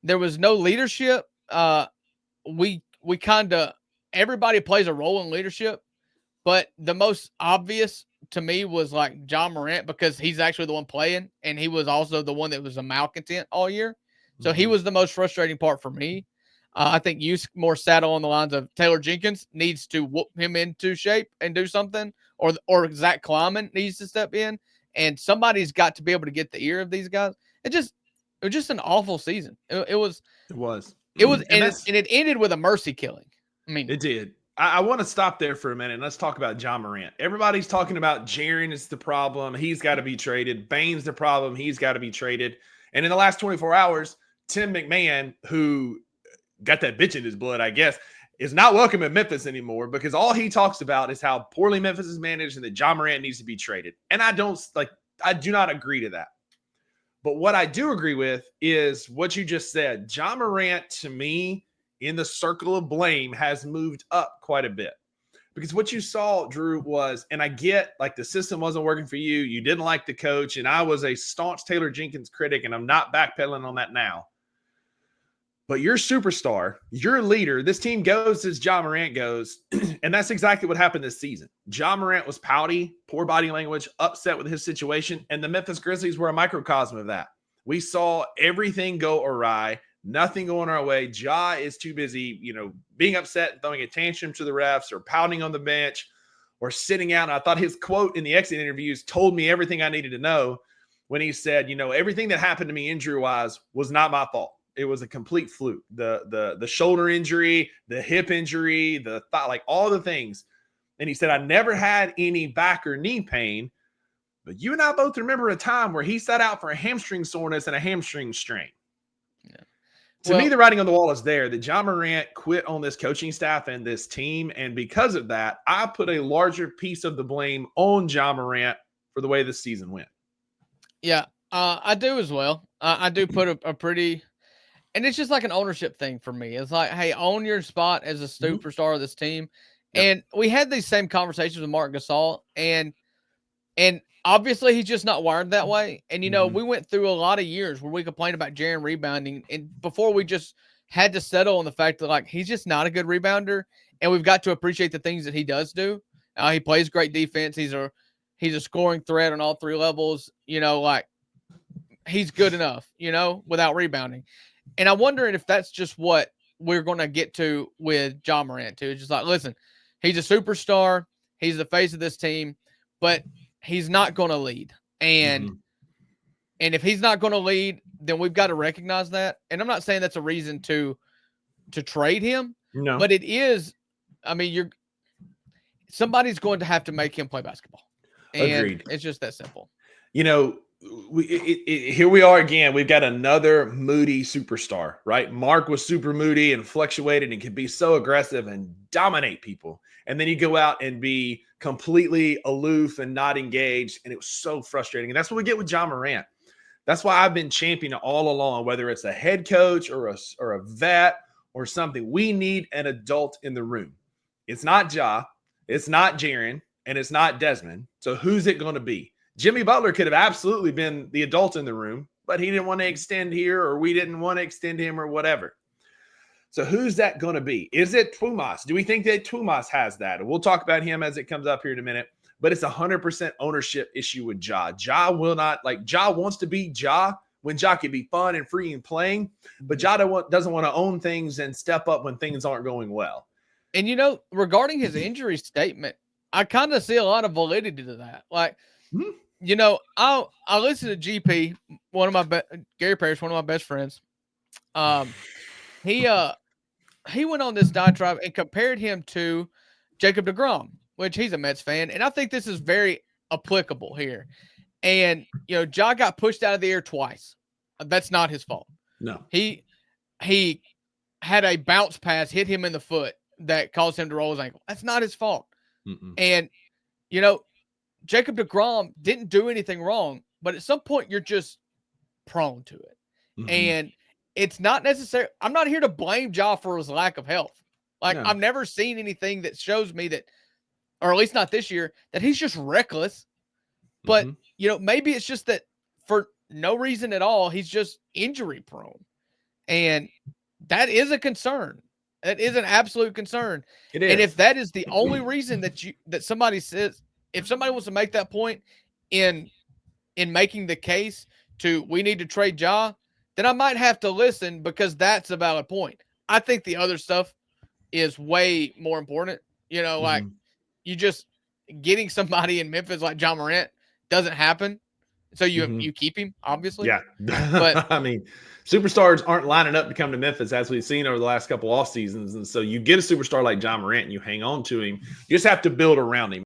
There was no leadership. We kind of everybody plays a role in leadership, but the most obvious to me was like Ja Morant because he's actually the one playing, and he was also the one that was a malcontent all year. So he Mhm. was the most frustrating part for me. I think you more sat on the lines of Taylor Jenkins needs to whoop him into shape and do something, or Zach Kleiman needs to step in, and somebody's got to be able to get the ear of these guys. It was just an awful season. It was It was. it was And and it ended with a mercy killing. I mean, it did. I want to stop there for a minute and let's talk about Ja Morant. Everybody's talking about Jaren is the problem. He's got to be traded. Bane's the problem. He's got to be traded. And in the last 24 hours, Tim McMahon, who got that bitch in his blood, I guess, is not welcome in Memphis anymore because all he talks about is how poorly Memphis is managed and that Ja Morant needs to be traded. And I do not agree to that. But what I do agree with is what you just said. Ja Morant, to me, in the circle of blame, has moved up quite a bit. Because what you saw, Drew, was, and I get like the system wasn't working for you. You didn't like the coach. And I was a staunch Taylor Jenkins critic, and I'm not backpedaling on that now. But your superstar, your leader, this team goes as Ja Morant goes. And that's exactly what happened this season. Ja Morant was pouty, poor body language, upset with his situation. And the Memphis Grizzlies were a microcosm of that. We saw everything go awry, nothing going our way. Ja is too busy, being upset and throwing a tantrum to the refs or pouting on the bench or sitting out. And I thought his quote in the exit interviews told me everything I needed to know when he said, everything that happened to me injury-wise was not my fault. It was a complete fluke. The shoulder injury, the hip injury, the thigh, like all the things. And he said, I never had any back or knee pain. But you and I both remember a time where he sat out for a hamstring soreness and a hamstring strain. yeah. To me, Well, the writing on the wall is there that Ja Morant quit on this coaching staff and this team. And because of that, I put a larger piece of the blame on Ja Morant for the way this season went. yeah, I do as well. I do put a pretty, and it's just like an ownership thing for me. It's like, hey, own your spot as a Mm-hmm. superstar of this team. Yep. And we had these same conversations with Mark Gasol, and obviously he's just not wired that way. And Mm-hmm. we went through a lot of years where we complained about Jaren rebounding, and before we just had to settle on the fact that like he's just not a good rebounder, and we've got to appreciate the things that he does do. He plays great defense. He's a scoring threat on all three levels. Like he's good enough. Without rebounding. And I'm wondering if that's just what we're going to get to with Ja Morant too. It's just like, listen, he's a superstar. He's the face of this team, but he's not going to lead. And Mm-hmm. and if he's not going to lead, then we've got to recognize that. And I'm not saying that's a reason to trade him, No. but it is. I mean, somebody's going to have to make him play basketball, and Agreed. it's just that simple. you know, here we are again. We've got another moody superstar, right? Mark was super moody and fluctuated and could be so aggressive and dominate people. And then you go out and be completely aloof and not engaged. And it was so frustrating. And that's what we get with Ja Morant. That's why I've been championing all along, whether it's a head coach or a vet or something. We need an adult in the room. It's not Ja, it's not Jaren, and it's not Desmond. So who's it going to be? Jimmy Butler could have absolutely been the adult in the room, but he didn't want to extend here, or we didn't want to extend him, or whatever. So who's that going to be? Is it Tumas? Do we think that Tumas has that? And we'll talk about him as it comes up here in a minute. But it's 100% ownership issue with Ja. Ja will not, Ja wants to be Ja when Ja can be fun and free and playing, but Ja doesn't want to own things and step up when things aren't going well. And regarding his injury statement, I kind of see a lot of validity to that. Like, I listen to GP, one of my Gary Parrish, one of my best friends. He he went on this diatribe and compared him to Jacob DeGrom, which he's a Mets fan, and I think this is very applicable here. And Ja got pushed out of the air twice. That's not his fault. No. He had a bounce pass hit him in the foot that caused him to roll his ankle. That's not his fault. Mm-mm. And Jacob DeGrom didn't do anything wrong, but at some point you're just prone to it. Mm-hmm. And it's not necessary. I'm not here to blame Ja for his lack of health. Like, No. I've never seen anything that shows me that, or at least not this year, that he's just reckless. But, Mm-hmm. maybe it's just that for no reason at all, he's just injury prone. And that is a concern. That is an absolute concern. It And if is. that is the only reason that somebody says, if somebody wants to make that point in making the case to we need to trade Ja, then I might have to listen because that's a valid point. I think the other stuff is way more important. Like you just getting somebody in Memphis like Ja Morant doesn't happen. So you keep him, obviously. Yeah. But I mean, superstars aren't lining up to come to Memphis as we've seen over the last couple off seasons. And so you get a superstar like Ja Morant and you hang on to him. You just have to build around him.